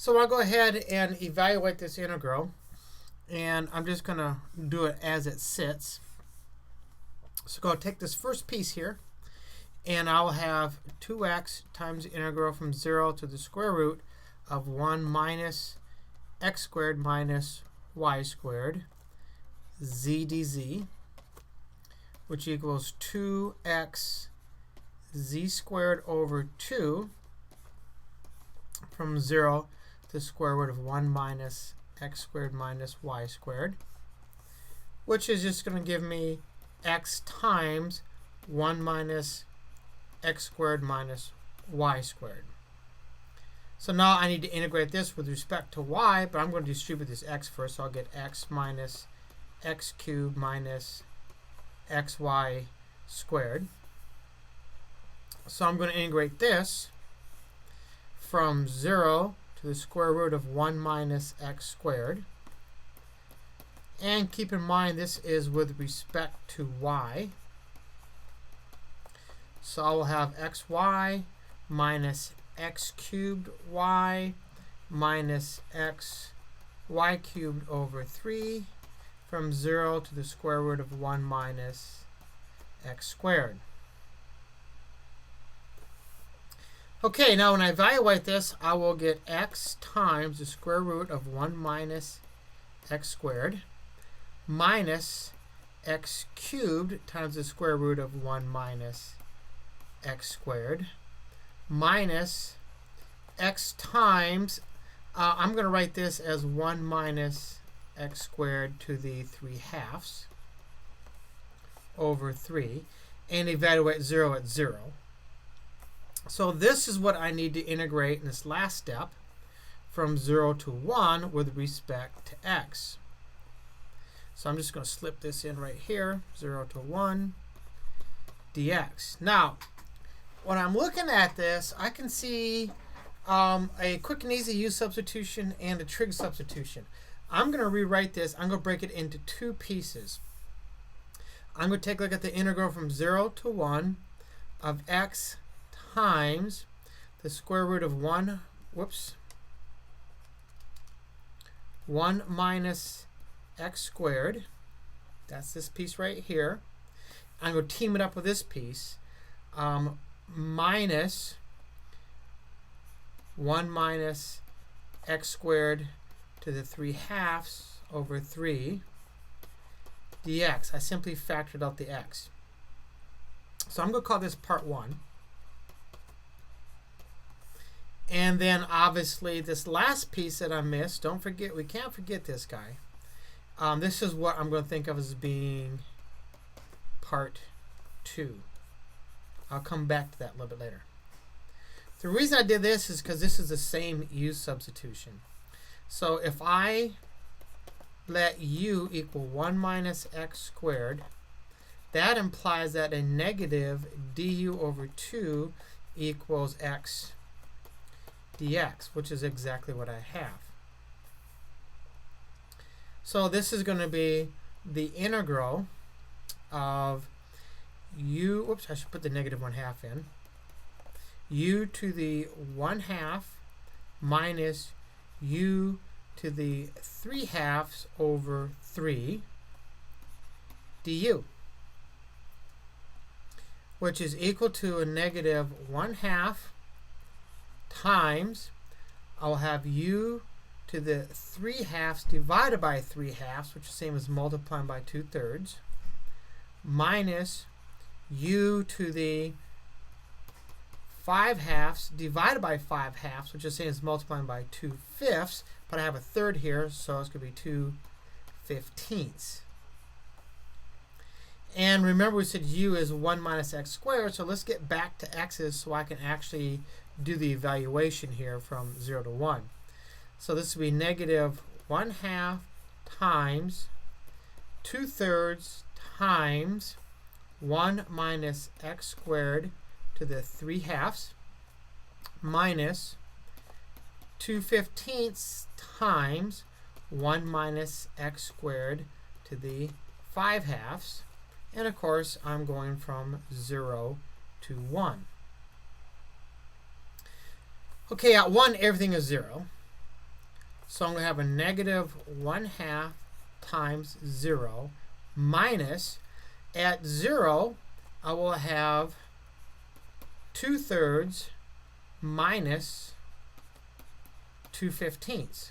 So I'll go ahead and evaluate this integral, and I'm just going to do it as it sits. So go take this first piece here, and I'll have 2x times the integral from 0 to the square root of 1 minus x squared minus y squared z dz, which equals 2x z squared over 2 from 0 to the square root of 1 minus x squared minus y squared, which is just going to give me x times 1 minus x squared minus y squared. So now I need to integrate this with respect to y, but I'm going to distribute this x first, so I'll get x minus x cubed minus xy squared. So I'm going to integrate this from 0 to the square root of 1 minus x squared. And keep in mind this is with respect to y. So I will have xy minus x cubed y minus xy cubed over 3 from 0 to the square root of 1 minus x squared. Okay, now when I evaluate this, I will get x times the square root of 1 minus x squared minus x cubed times the square root of 1 minus x squared minus x times, I'm going to write this as 1 minus x squared to the 3/2 over 3, and evaluate 0 at 0. So this is what I need to integrate in this last step from 0 to 1 with respect to x. So I'm just going to slip this in right here, 0 to 1 dx. Now, when I'm looking at this, I can see a quick and easy u substitution and a trig substitution. I'm going to rewrite this. I'm going to break it into two pieces. I'm going to take a look at the integral from 0 to 1 of x times the square root of 1 minus x squared. That's this piece right here. I'm going to team it up with this piece. Minus 1 minus x squared to the 3/2 over 3 dx. I simply factored out the x. So I'm going to call this part 1. And then obviously this last piece that I missed, don't forget, we can't forget this guy. This is what I'm going to think of as being part 2. I'll come back to that a little bit later. The reason I did this is because this is the same u substitution. So if I let u equal 1 minus x squared, that implies that a negative du over 2 equals x dx, which is exactly what I have. So this is going to be the integral of u, I should put the negative 1/2 in, u to the 1/2 minus u to the 3/2 over 3 du, which is equal to a negative 1/2 times, I'll have u to the 3/2 divided by 3/2, which is the same as multiplying by 2/3, minus u to the 5/2 divided by 5/2, which is the same as multiplying by 2/5, but I have a third here, so it's going to be 2/15. And remember we said u is 1 minus x squared, so let's get back to x's so I can actually do the evaluation here from 0 to 1. So this will be negative 1/2 times 2/3 times 1 minus x squared to the 3/2 minus 2/15 times 1 minus x squared to the 5/2. And of course, I'm going from 0 to 1. Okay, at 1, everything is 0. So I'm going to have a negative 1/2 times 0 minus, at 0, I will have 2/3 minus 2/15,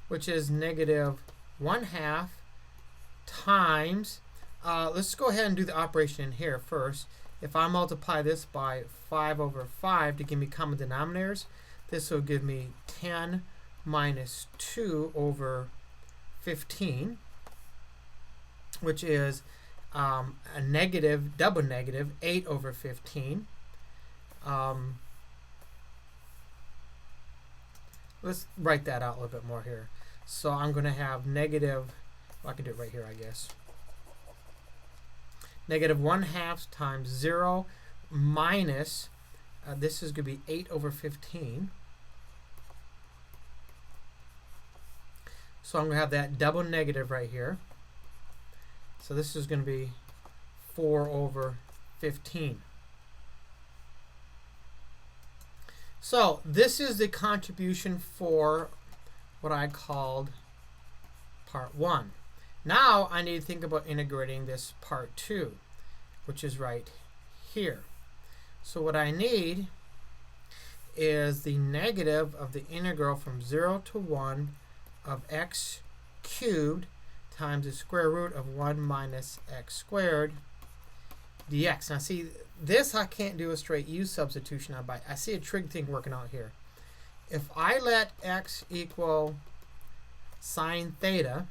which is negative 1/2 times, let's go ahead and do the operation in here first. If I multiply this by 5/5 to give me common denominators, this will give me 10 minus 2/15, which is a negative, double negative, 8/15. Let's write that out a little bit more here. So I'm going to have negative, well, I can do it right here, I guess. Negative 1/2 times 0 minus, this is going to be 8/15. So I'm going to have that double negative right here. So this is going to be 4/15. So this is the contribution for what I called part 1. Now I need to think about integrating this part 2, which is right here. So what I need is the negative of the integral from 0 to 1 of x cubed times the square root of 1 minus x squared dx. Now see, this I can't do a straight u substitution on by. I see a trig thing working out here. If I let x equal sine theta,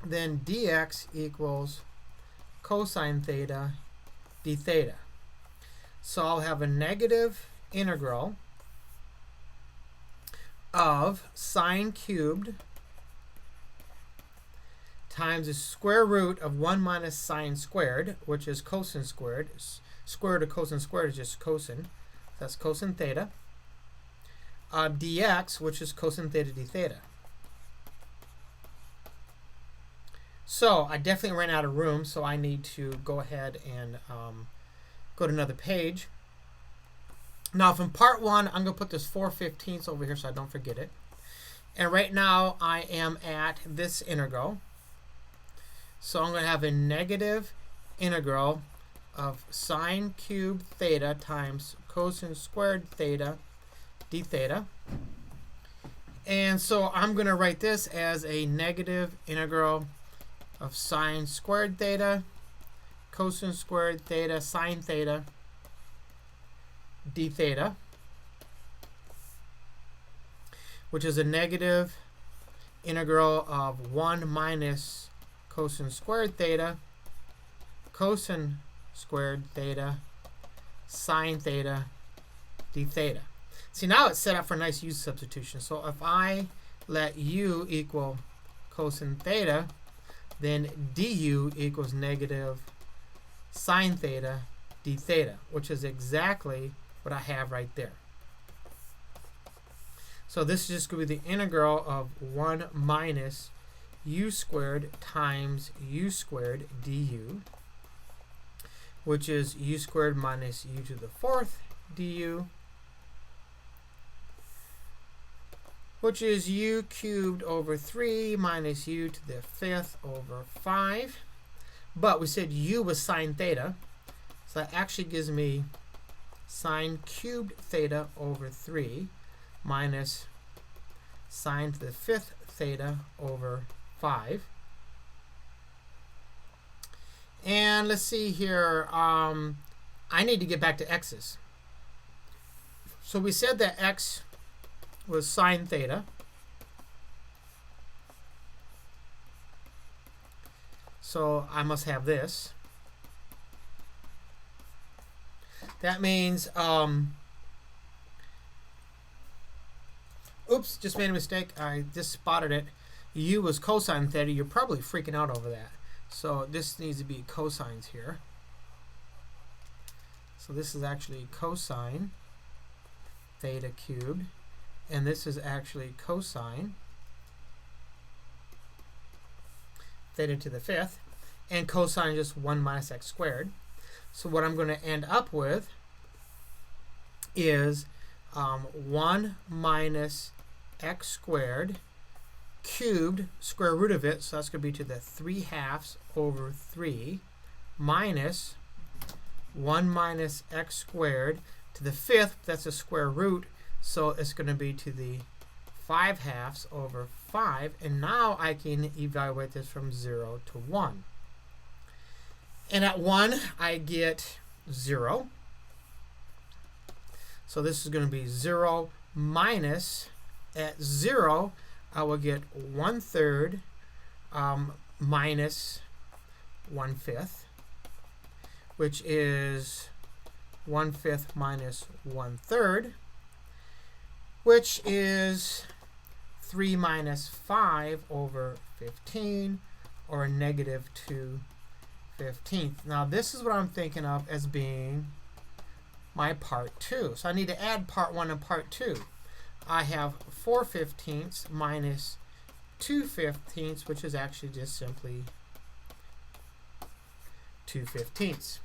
then dx equals cosine theta d theta. So I'll have a negative integral of sine cubed times the square root of 1 minus sine squared, which is cosine squared. Square root of cosine squared is just cosine. That's cosine theta. Dx, which is cosine theta d theta. So I definitely ran out of room, so I need to go ahead and go to another page. Now from part 1, I'm going to put this 4/15 over here so I don't forget it. And right now I am at this integral. So I'm going to have a negative integral of sine cubed theta times cosine squared theta d theta. And so I'm going to write this as a negative integral of sine squared theta, cosine squared theta, sine theta d theta, which is a negative integral of 1 minus cosine squared theta, cosine squared theta, sine theta d theta. See, now it's set up for a nice u substitution. So if I let u equal cosine theta, then du equals negative sine theta d theta, which is exactly what I have right there. So this is just going to be the integral of 1 minus u squared times u squared du, which is u squared minus u to the 4th du, which is u cubed over 3 minus u to the 5th over 5. But we said u was sine theta, so that actually gives me sine cubed theta over 3 minus sine to the 5th theta over 5. And let's see here, I need to get back to x's. So we said that x was sine theta. So I must have this. That means, oops, just made a mistake. I just spotted it. U was cosine theta. You're probably freaking out over that. So this needs to be cosines here. So this is actually cosine theta cubed. And this is actually cosine theta to the 5th. And cosine is just 1 minus x squared. So what I'm going to end up with is 1 minus x squared cubed, square root of it, so that's going to be to the 3/2 over 3, minus 1 minus x squared to the 5th, that's a square root, so it's going to be to the 5/2 over 5, and now I can evaluate this from 0 to 1. And at 1, I get 0. So this is going to be 0 minus, at 0, I will get 1/3 minus 1/5, which is 1/5 minus 1/3, which is 3 minus 5 over 15, or a negative 2/15. Now this is what I'm thinking of as being my part 2. So I need to add part 1 and part 2. I have 4/15 minus 2/15, which is actually just simply 2/15.